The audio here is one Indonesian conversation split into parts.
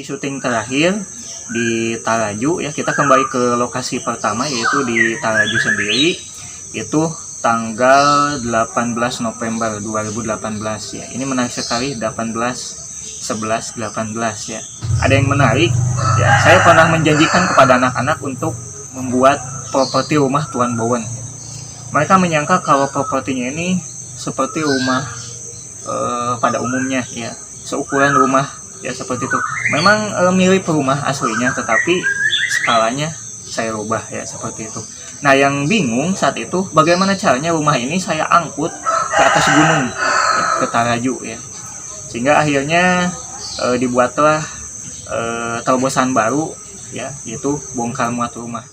syuting terakhir di Taraju ya, kita kembali ke lokasi pertama yaitu di Taraju sendiri, itu tanggal 18 November 2018 ya. Ini menarik sekali, 18 11 18 ya. Ada yang menarik ya, saya pernah menjanjikan kepada anak-anak untuk membuat properti rumah Tuan Bowen. Mereka menyangka kalau propertinya ini seperti rumah pada umumnya ya, seukuran rumah ya seperti itu. Memang mirip rumah aslinya, tetapi skalanya saya rubah ya seperti itu. Nah, yang bingung saat itu bagaimana caranya rumah ini saya angkut ke atas gunung ya, ke Taraju ya. Sehingga akhirnya dibuatlah terobosan baru ya, yaitu bongkar muat rumah.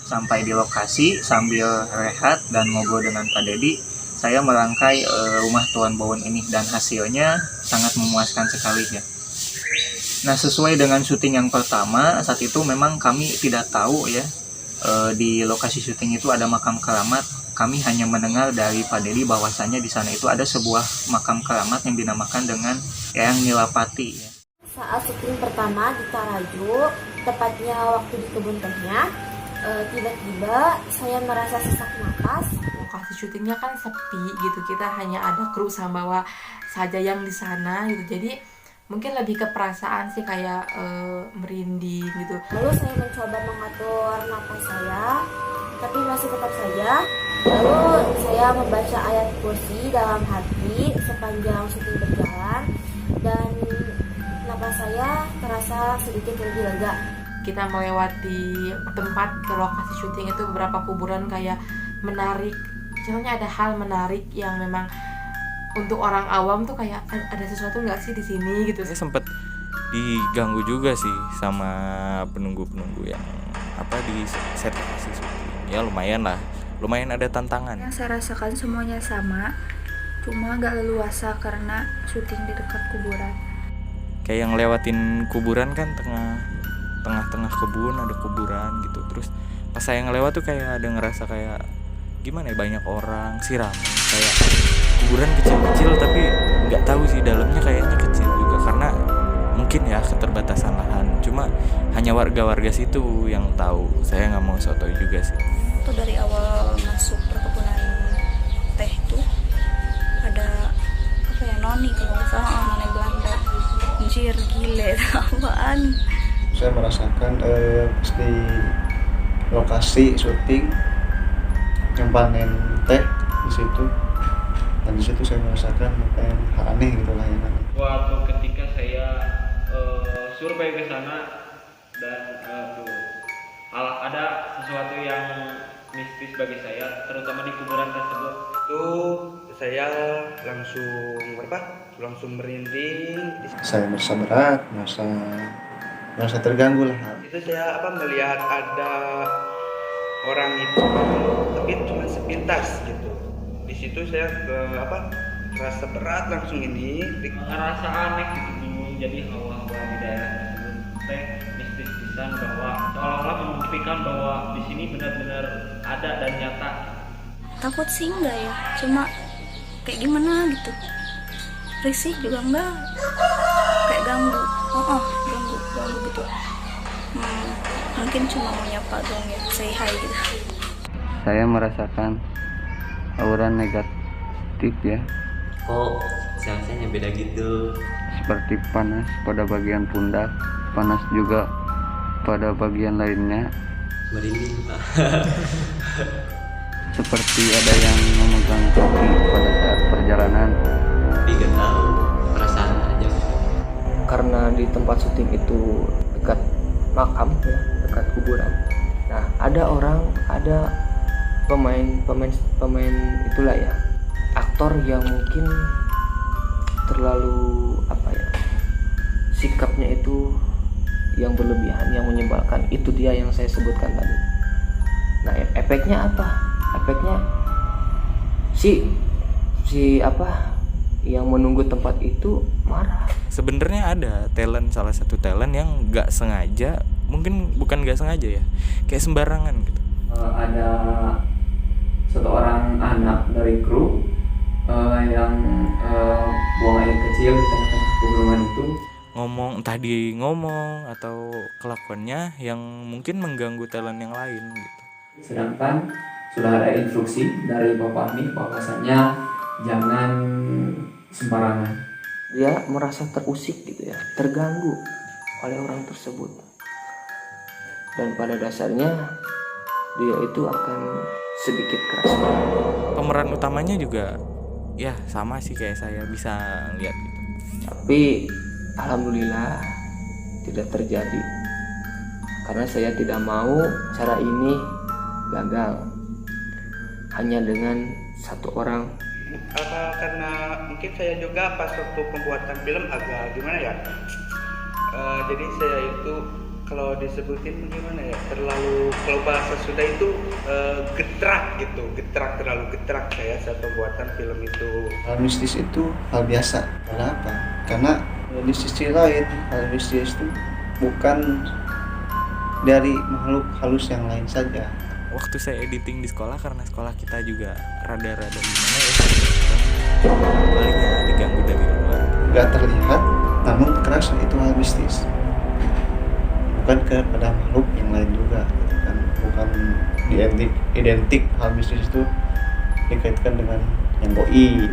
Sampai di lokasi sambil rehat dan ngobrol dengan Pak Dedi, saya merangkai rumah Tuan Bowen ini dan hasilnya sangat memuaskan sekali ya. Nah, sesuai dengan syuting yang pertama, saat itu memang kami tidak tahu ya di lokasi syuting itu ada makam keramat. Kami hanya mendengar dari Pak Dedi bahwasannya di sana itu ada sebuah makam keramat yang dinamakan dengan Eyang Nilapati ya. Saat syuting pertama di Taraju, tepatnya waktu di kebun tehnya, tiba-tiba saya merasa sesak napas. Lokasi syutingnya kan sepi gitu, kita hanya ada kru sambawa saja yang di sana gitu. Jadi mungkin lebih ke perasaan sih, kayak merinding gitu. Lalu saya mencoba mengatur napas saya, tapi masih tetap saja. Lalu saya membaca ayat kursi dalam hati sepanjang syuting berjalan, dan napas saya terasa sedikit lebih lega. Kita melewati tempat ke lokasi syuting itu beberapa kuburan, kayak menarik. Contohnya ada hal menarik yang memang untuk orang awam tuh kayak ada sesuatu nggak sih di sini gitu. Saya sempat diganggu juga sih sama penunggu-penunggu yang di set lokasi syuting. Ya lumayan ada tantangan. Yang saya rasakan semuanya sama, cuma nggak leluasa karena syuting di dekat kuburan. Kayak yang lewatin kuburan kan tengah-tengah kebun ada kuburan gitu, terus pas saya ngelewat tuh kayak ada ngerasa kayak gimana ya, banyak orang siram, kayak kuburan kecil-kecil tapi nggak tahu sih dalamnya kayaknya kecil juga karena mungkin ya keterbatasan lahan, cuma hanya warga-warga situ yang tahu. Saya nggak mau sotoy juga sih. Itu dari awal masuk perkebunan teh tuh ada noni kalau nggak salah, noni Belanda, anjir gile apaan. Saya merasakan di lokasi syuting yang panen teh di situ, dan di situ saya merasakan apa yang aneh gitu lah ya. Waktu ketika saya survei ke sana dan ada sesuatu yang mistis bagi saya, terutama di kuburan tersebut. Itu saya langsung merinding. Saya merasa berat, merasa terganggu lah. Itu saya melihat ada orang itu, tapi cuma sepintas gitu. Di situ saya merasa berat langsung ini. Ngerasa aneh gitu dulu, jadi hawa-hawa di daerah tersebut teh mistis pisan, bahwa seolah-olah membuktikan bahwa di sini benar-benar ada dan nyata. Takut sih enggak ya, cuma kayak gimana gitu. Risih juga enggak, kayak ganggu. Ganggu gitu. mungkin cuma mau nyapa dong ya, say hi gitu. Saya merasakan aura negatif ya, Kok sensasinya beda gitu? seperti panas pada bagian pundak, panas juga pada bagian lainnya, Merinding Pak. seperti ada yang memegang kaki pada saat perjalanan. Tapi gak tahu, perasaan aja. Karena di tempat syuting itu dekat makam ya, dekat kuburan. Nah, ada pemain itulah ya, aktor yang mungkin terlalu sikapnya itu yang berlebihan, yang menyebalkan. Itu dia yang saya sebutkan tadi. Nah, efeknya apa? Efeknya yang menunggu tempat itu marah. Sebenarnya ada salah satu talent yang nggak sengaja, mungkin bukan nggak sengaja ya, kayak sembarangan gitu. Ada satu orang anak dari kru yang buang air kecil di tengah-tengah pegunungan itu. Ngomong atau kelakuannya yang mungkin mengganggu talent yang lain gitu. Sedangkan sudah ada instruksi dari Bapak Ami bahwasanya jangan sembarangan. Dia merasa terusik gitu ya, terganggu oleh orang tersebut. Dan pada dasarnya dia itu akan sedikit keras. Pemeran utamanya juga ya sama sih kayak saya, bisa lihat gitu. Tapi alhamdulillah tidak terjadi, karena saya tidak mau cara ini gagal hanya dengan satu orang. Karena mungkin saya juga pas waktu pembuatan film agak gimana ya, jadi saya itu kalau disebutin gimana ya, terlalu, kalau bahasa sudah itu terlalu getrak saya saat pembuatan film itu. Hal mistis itu hal biasa. Kenapa? Karena di sisi lain hal mistis itu bukan dari makhluk halus yang lain saja. Waktu saya editing di sekolah, karena sekolah kita juga rada-rada gimana ya, palingnya diganggu dari luar. Gak terlihat, namun keras itu hal mistis. Bukan kepada makhluk yang lain juga, gitu kan? Bukan identik hal mistis itu dikaitkan dengan yang goib.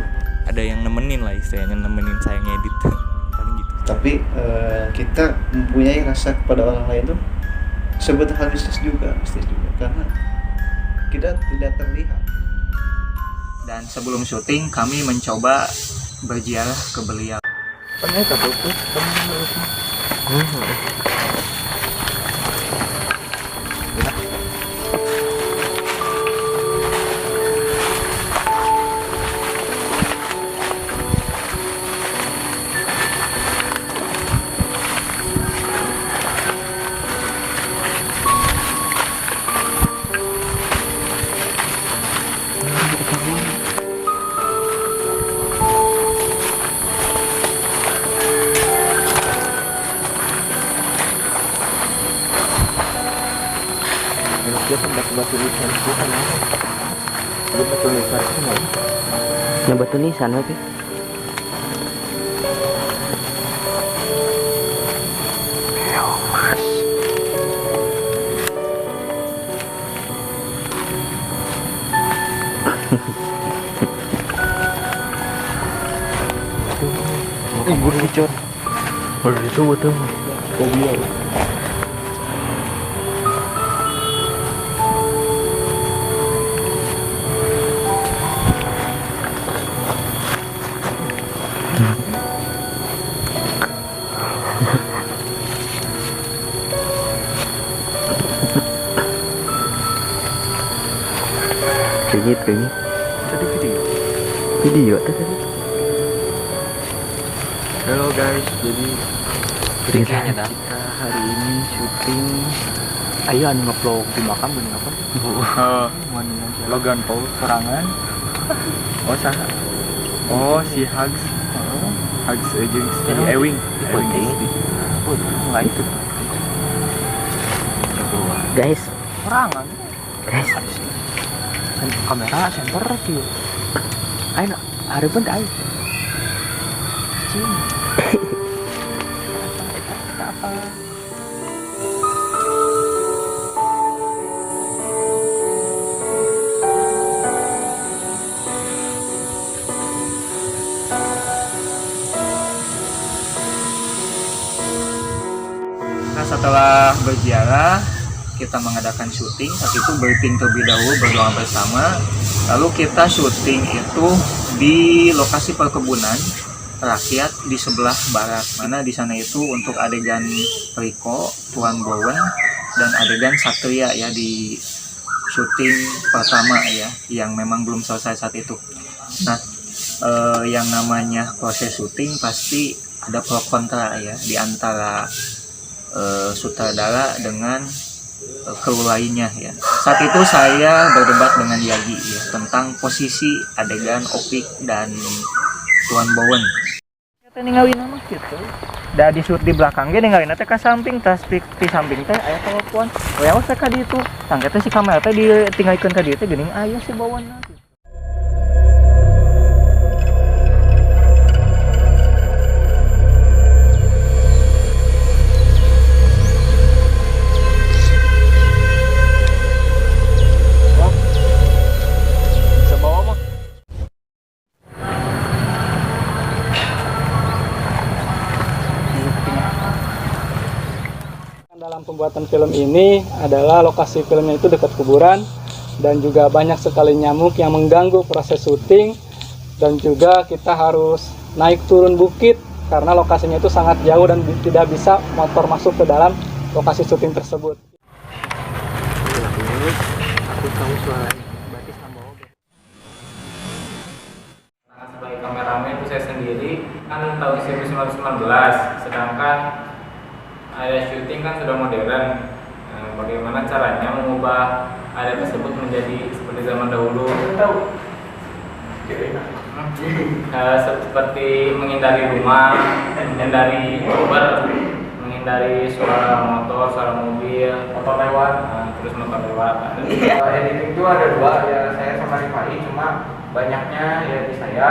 Ada yang nemenin lah istilahnya, nemenin saya ngedit. Paling gitu. Tapi kita mempunyai rasa kepada orang lain tuh sebetulnya hal mistis juga karena kita tidak terlihat. Dan sebelum syuting kami mencoba berziarah ke beliau. Batu nisan lagi. Gue dicor. Baru itu betul. Kayaknya Tadi video tadi. Halo guys, jadi Ceritanya kita hari ini syuting. Ayo nge-vlog di makam gini apa? Logan Paul serangan. Oh sana. Oh si Hugs. Hugs agency Ewing. Enggak itu. guys. Serangan. Guys. Kamera center sih. Ayo hari pun ayo. Cing. Apa? setelah berziarah kita mengadakan syuting. Saat itu briefing terlebih dahulu, berdoa bersama, lalu kita syuting itu di lokasi perkebunan rakyat di sebelah barat, mana di sana itu untuk adegan Riko, Tuan Bowen, dan adegan Satria ya di syuting pertama ya, yang memang belum selesai saat itu. Nah, yang namanya proses syuting pasti ada pro kontra ya di antara sutradara dengan kru lainnya ya. Saat itu saya berdebat dengan Yagi ya tentang posisi adegan Opik dan Tuan Bowen. Kita ninggalin nama gitu. Da di shoot di belakang ge ninggalin teh ka samping, tas di samping teh aya telepon. We awas teh ka ditu. Tangke teh si kamera teh ditinggalikeun ka dieu teh geuning aya si Bowen. Dalam pembuatan film ini adalah lokasi filmnya itu dekat kuburan dan juga banyak sekali nyamuk yang mengganggu proses syuting, dan juga kita harus naik turun bukit karena lokasinya itu sangat jauh dan tidak bisa motor masuk ke dalam lokasi syuting tersebut. Sebagai kameramen itu saya sendiri kan tahun 1919, sedangkan area syuting kan sudah modern. Bagaimana caranya mengubah area tersebut menjadi seperti zaman dahulu? Tahu? Seperti menghindari rumah, menghindari Uber, menghindari suara motor, suara mobil, motor lewat, terus motor lewat. Editing itu ada dua ya, saya sama Rifai, cuma banyaknya ya di saya.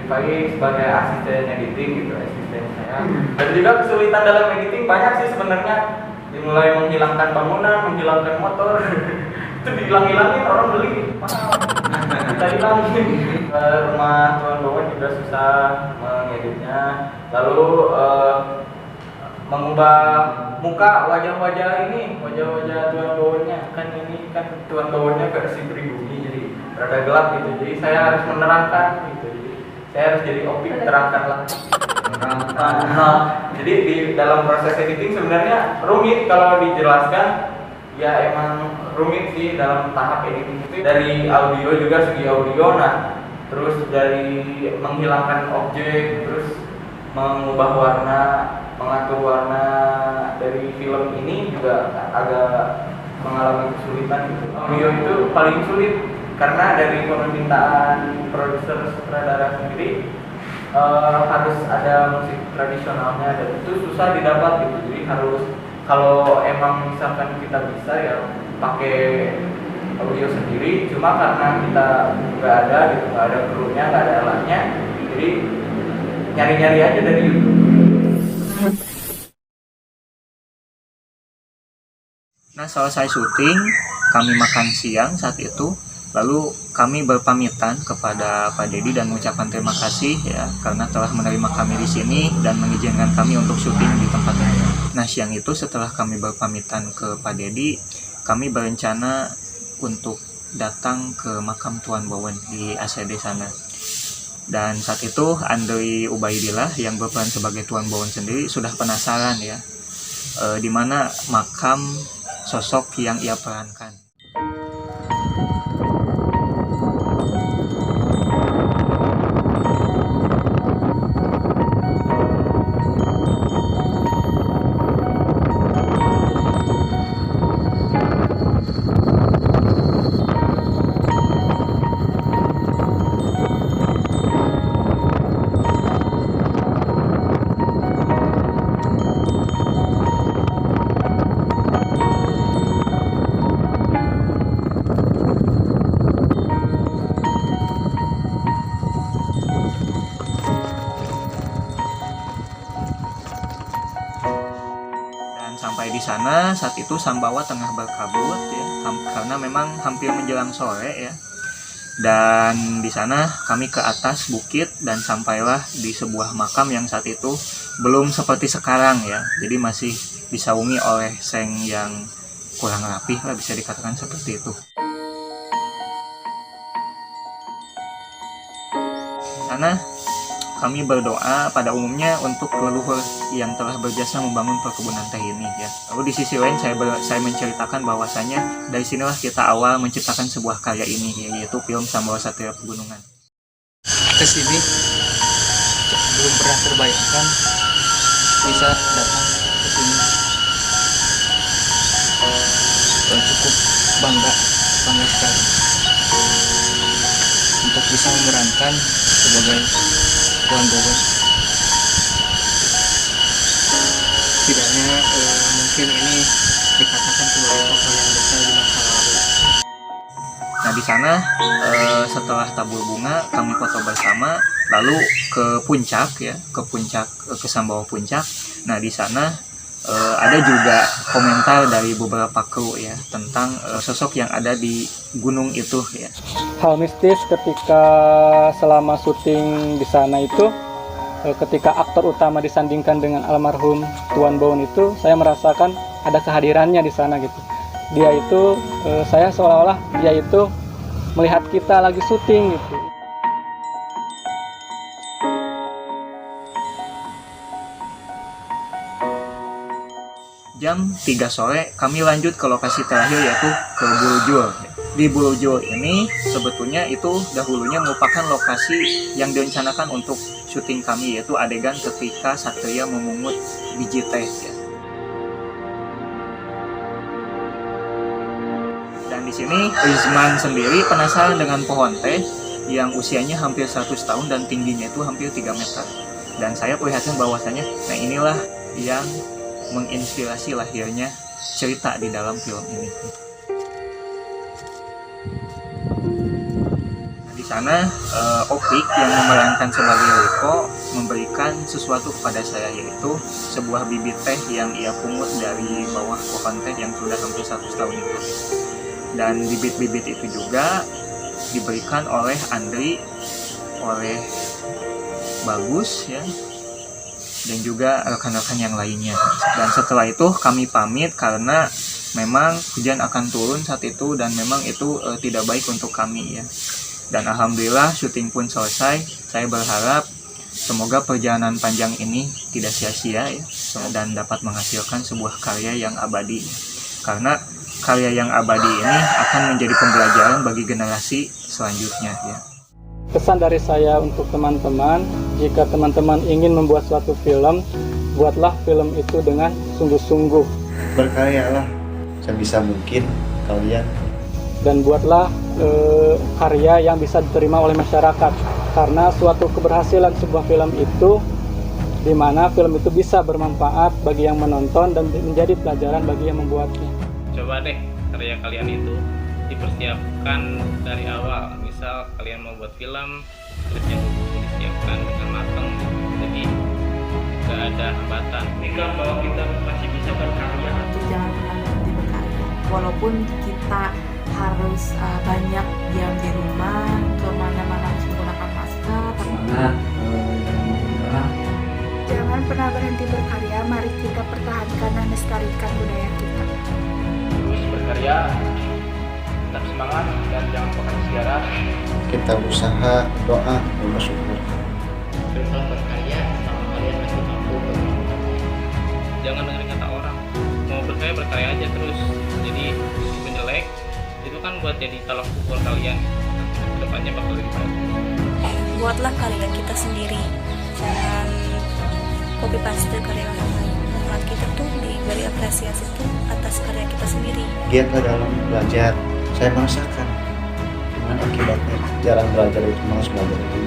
Rifai sebagai asisten editing gitu, asisten saya. Dan juga kesulitan dalam editing banyak sih sebenarnya. Dimulai menghilangkan bangunan, menghilangkan motor, itu dihilang-hilangin orang beli mahal. Kita hilangin. Rumah Tuan Bowen juga susah mengeditnya. Lalu mengubah muka wajah-wajah ini, wajah-wajah Tuan Bowennya kan ini kan Tuan Bowennya versi pribumi jadi rada gelap gitu. Jadi saya harus menerangkan gitu. Jadi saya harus jadi Opik terangkanlah. Jadi di dalam proses editing sebenarnya rumit kalau dijelaskan, ya emang rumit sih dalam tahap editing itu. Dari audio juga, segi audio, nah terus dari menghilangkan objek, terus mengubah warna, mengatur warna dari film ini juga agak mengalami kesulitan gitu. Audio itu paling sulit karena dari permintaan produser sutradara sendiri harus ada musik tradisionalnya, dan itu susah didapat gitu. Jadi harus, kalau emang misalkan kita bisa ya pakai audio sendiri, cuma karena kita nggak ada gitu, nggak ada krunya, nggak ada alatnya, jadi nyari-nyari aja dari YouTube. Nah, selesai syuting, kami makan siang saat itu. Lalu kami berpamitan kepada Pak Dedi dan mengucapkan terima kasih ya karena telah menerima kami di sini dan mengizinkan kami untuk syuting di tempat ini. Nah, siang itu setelah kami berpamitan ke Pak Dedi, kami berencana untuk datang ke makam Tuan Bowen di ACD sana. Dan saat itu Andri Ubaidillah yang berperan sebagai Tuan Bowen sendiri sudah penasaran ya di mana makam sosok yang ia perankan. Sampai di sana saat itu Sambawa tengah berkabut ya karena memang hampir menjelang sore ya. Dan di sana kami ke atas bukit dan sampailah di sebuah makam yang saat itu belum seperti sekarang ya. Jadi masih disaungi oleh seng yang kurang rapih lah, bisa dikatakan seperti itu. Karena kami berdoa pada umumnya untuk leluhur yang telah berjasa membangun perkebunan teh ini ya. Lalu di sisi lain saya menceritakan bahwasanya dari sinilah kita awal menciptakan sebuah karya ini, yaitu film Sambawa Satria Pegunungan. Ke sini belum pernah terbayangkan bisa datang ke sini. Cukup bangga sekali untuk bisa memerankan sebagai Tuan Bogor. Setidaknya mungkin ini dikatakan sebagai tokoh yang besar di masa lalu. Nah di sana setelah tabur bunga kami foto bersama, lalu ke puncak ya, ke Sambawa Puncak. Nah di sana ada juga komentar dari beberapa kru ya tentang sosok yang ada di gunung itu ya. Hal mistis ketika selama syuting di sana itu, ketika aktor utama disandingkan dengan almarhum Tuan Bowon itu, saya merasakan ada kehadirannya di sana gitu. Dia itu, saya seolah-olah dia itu melihat kita lagi syuting gitu. Jam 3 sore kami lanjut ke lokasi terakhir, yaitu ke Bulujul. Di Bulujul ini sebetulnya itu dahulunya merupakan lokasi yang direncanakan untuk syuting kami, yaitu adegan ketika Satria memungut biji teh ya. Dan di sini Rizman sendiri penasaran dengan pohon teh yang usianya hampir 100 tahun dan tingginya itu hampir 3 meter. Dan saya perhatikan bahwasanya nah inilah yang menginspirasi lahirnya cerita di dalam film ini. Di sana Opik yang memerankan sebagai Riko memberikan sesuatu kepada saya, yaitu sebuah bibit teh yang ia pungut dari bawah pohon teh yang sudah hampir 100 tahun itu. Dan bibit-bibit itu juga diberikan oleh Andri, oleh Bagus ya, dan juga rekan-rekan yang lainnya. Dan setelah itu kami pamit karena memang hujan akan turun saat itu dan memang itu tidak baik untuk kami ya. Dan alhamdulillah syuting pun selesai. Saya berharap semoga perjalanan panjang ini tidak sia-sia ya, dan dapat menghasilkan sebuah karya yang abadi. Karena karya yang abadi ini akan menjadi pembelajaran bagi generasi selanjutnya ya. Pesan dari saya untuk teman-teman, jika teman-teman ingin membuat suatu film, buatlah film itu dengan sungguh-sungguh. Berkaryalah sebisa mungkin kalian. Dan buatlah karya yang bisa diterima oleh masyarakat. Karena suatu keberhasilan sebuah film itu, di mana film itu bisa bermanfaat bagi yang menonton dan menjadi pelajaran bagi yang membuatnya. Coba deh karya kalian itu dipersiapkan dari awal. Misal kalian mau buat film, scriptnya disiapkan dengan matang, jadi nggak ada hambatan. Jika bahwa kita masih bisa berkarya, jangan pernah berhenti berkarya. Walaupun kita harus banyak diam di rumah, kemana-mana harus menggunakan masker. Semangat dalam Jangan pernah berhenti berkarya. Mari kita pertahankan dan lestarikan budaya kita. terus berkarya, tetap semangat dan jangan pakai sejarah. Kita usaha, doa, dan bersyukur. Tetap berkarya sama kalian masih mampu. Jangan dengerin kata orang. Mau berkarya aja terus. Jadi meskipun jelek, itu kan buat jadi tolak ukur kalian. Kedepannya bakal lebih baik. Buatlah karya kita sendiri. Jangan copy paste karya orang lain. Karena kita tuh diberi apresiasi tuh atas karya kita sendiri. Giatlah dalam belajar. Saya merasakan dengan akibatnya jarang belajar itu malas belajar itu.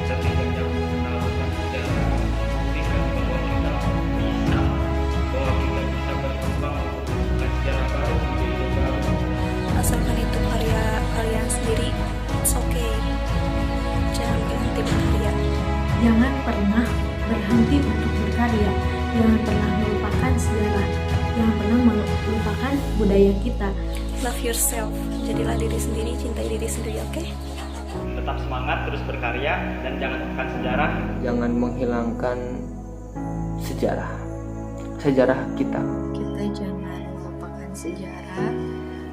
Setidaknya melakukan sejarah, buktikan bahwa kita bisa berkembang dengan sejarah baru di Indonesia. Asalkan itu karya kalian sendiri, it's okay. Jangan berhenti berkarya. Jangan pernah berhenti untuk berkarya. Jangan pernah melupakan sejarah. Jangan pernah melupakan budaya kita. Love yourself. Jadilah diri sendiri, cintai diri sendiri, oke? Tetap semangat, terus berkarya, dan jangan lupakan sejarah. Jangan menghilangkan sejarah. sejarah kita. Kita jangan melupakan sejarah.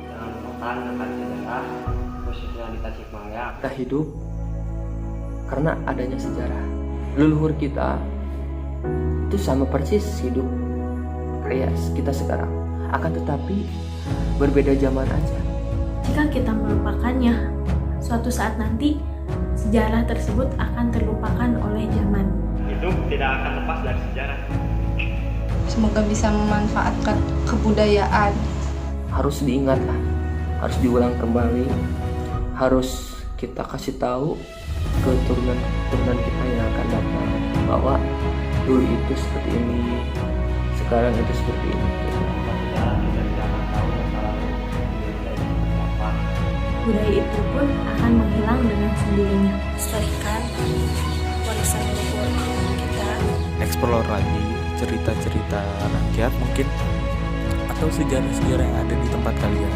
Jangan melupakan rekan sejarah, khususnya di Tasikmalaya. Kita hidup karena adanya sejarah. Leluhur kita itu sama persis hidup kayak kita sekarang. Akan tetapi berbeda zaman aja. Jika kita melupakannya, suatu saat nanti sejarah tersebut akan terlupakan oleh zaman. Hidup tidak akan lepas dari sejarah. Semoga bisa memanfaatkan kebudayaan. Harus diingat lah, harus diulang kembali, harus kita kasih tahu ke turunan kita yang akan datang bahwa dulu itu seperti ini, sekarang itu seperti ini. Budaya itu pun akan menghilang dengan sendirinya. Lestarikan warisan leluhur kita. Explore lagi cerita-cerita rakyat mungkin, atau sejarah-sejarah yang ada di tempat kalian.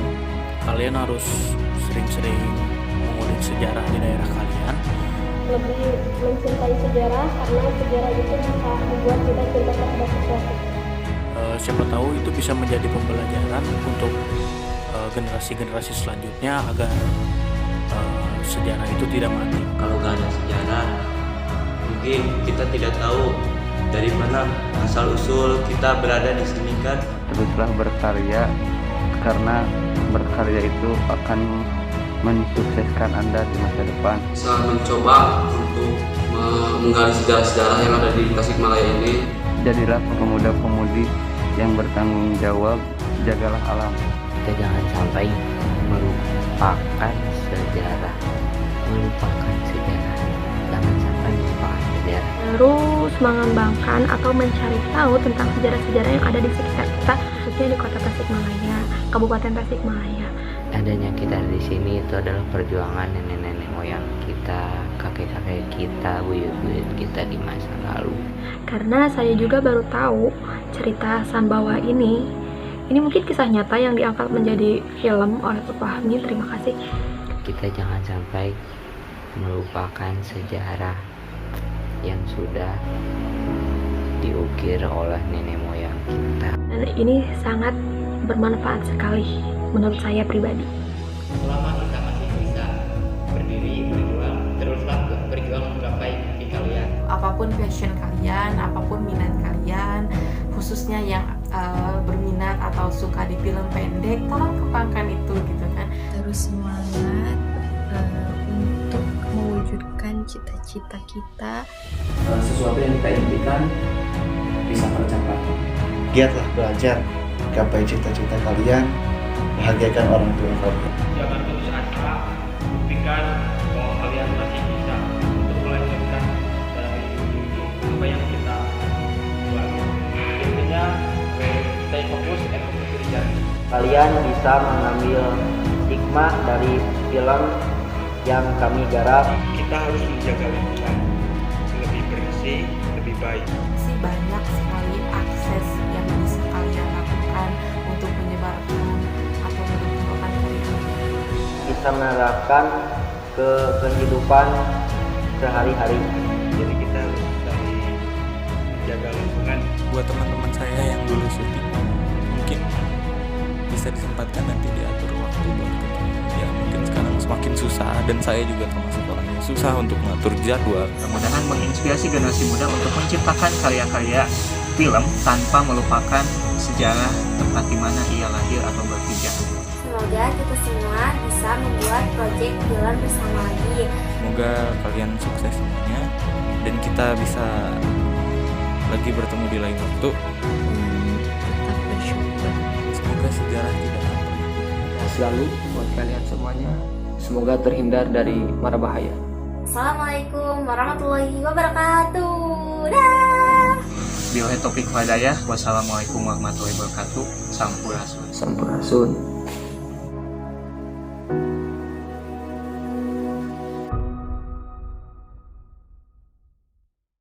Kalian harus sering-sering mengulik sejarah di daerah kalian. Lebih mencintai sejarah karena sejarah itu bisa membuat kita cinta terhadap sesuatu. Siapa tahu itu bisa menjadi pembelajaran untuk generasi-generasi selanjutnya agar sejarah itu tidak mati. Kalau nggak ada sejarah, mungkin kita tidak tahu dari mana asal usul kita berada di sini kan. Teruslah berkarya, karena berkarya itu akan mensukseskan Anda di masa depan. Saya mencoba untuk menggali sejarah-sejarah yang ada di Tasikmalaya ini. Jadilah pemuda-pemudi yang bertanggung jawab, jagalah alam. Kita jangan sampai melupakan sejarah. Jangan sampai melupakan sejarah. Terus mengembangkan atau mencari tahu tentang sejarah-sejarah yang ada di sekitar kita, khususnya di kota Tasikmalaya, Kabupaten Tasikmalaya. Adanya kita di sini itu adalah perjuangan nenek-nenek moyang kita, kakek-kakek kita, buyut-buyut kita di masa lalu. Karena saya juga baru tahu cerita Sambawa ini mungkin kisah nyata yang diangkat menjadi film oleh Bapak Fahmi. Terima kasih. Kita jangan sampai melupakan sejarah yang sudah diukir oleh nenek moyang kita. Dan ini sangat bermanfaat sekali menurut saya pribadi. Selama kita masih bisa berdiri, berjuang, teruslah berjuang menggapai mimpi kalian. Apapun passion kalian, apapun minat kalian, khususnya yang berminat atau suka di film pendek, tolong kembangkan itu gitu kan. Terus semangat untuk mewujudkan cita-cita kita. Sesuatu yang kita impikan bisa tercapai. Giatlah belajar, gapai cita-cita kalian, bahagiakan orang tua kalian. Jangan putus asa, buktikan bahwa kalian masih bisa untuk melanjutkan dari apa yang kita buat. Intinya, stay fokus and fokus kerja. Kalian bisa mengambil hikmah dari film yang kami garap. Kita harus menjaga lingkungan lebih bersih, lebih baik. Masih banyak sekali akses yang bisa kalian lakukan untuk menyebarkan atau menunjukkan kalian. Bisa menerapkan ke kehidupan sehari-hari. Jadi kita harus saling menjaga lingkungan. Buat teman-teman saya yang dulu syuting, mungkin bisa disempatkan nanti diatur waktu buat ketemu. Ya mungkin sekarang semakin susah, dan saya juga termasuk orang yang susah untuk mengatur jadwal. Mudah-mudahan menginspirasi generasi muda untuk menciptakan karya-karya film tanpa melupakan sejarah tempat di mana ia lahir atau berpijak. Semoga kita semua bisa membuat proyek film bersama lagi. Semoga kalian sukses semuanya dan kita bisa lagi bertemu di lain waktu. Tetap bersyukur. Semoga sejarah tidak akan pernah Selalu buat kalian semuanya, semoga terhindar dari mara bahaya. Assalamualaikum warahmatullahi wabarakatuh. Dah. Billahi taufiq wal hidayah. Wassalamualaikum warahmatullahi wabarakatuh. Sampurasun. Sampurasun.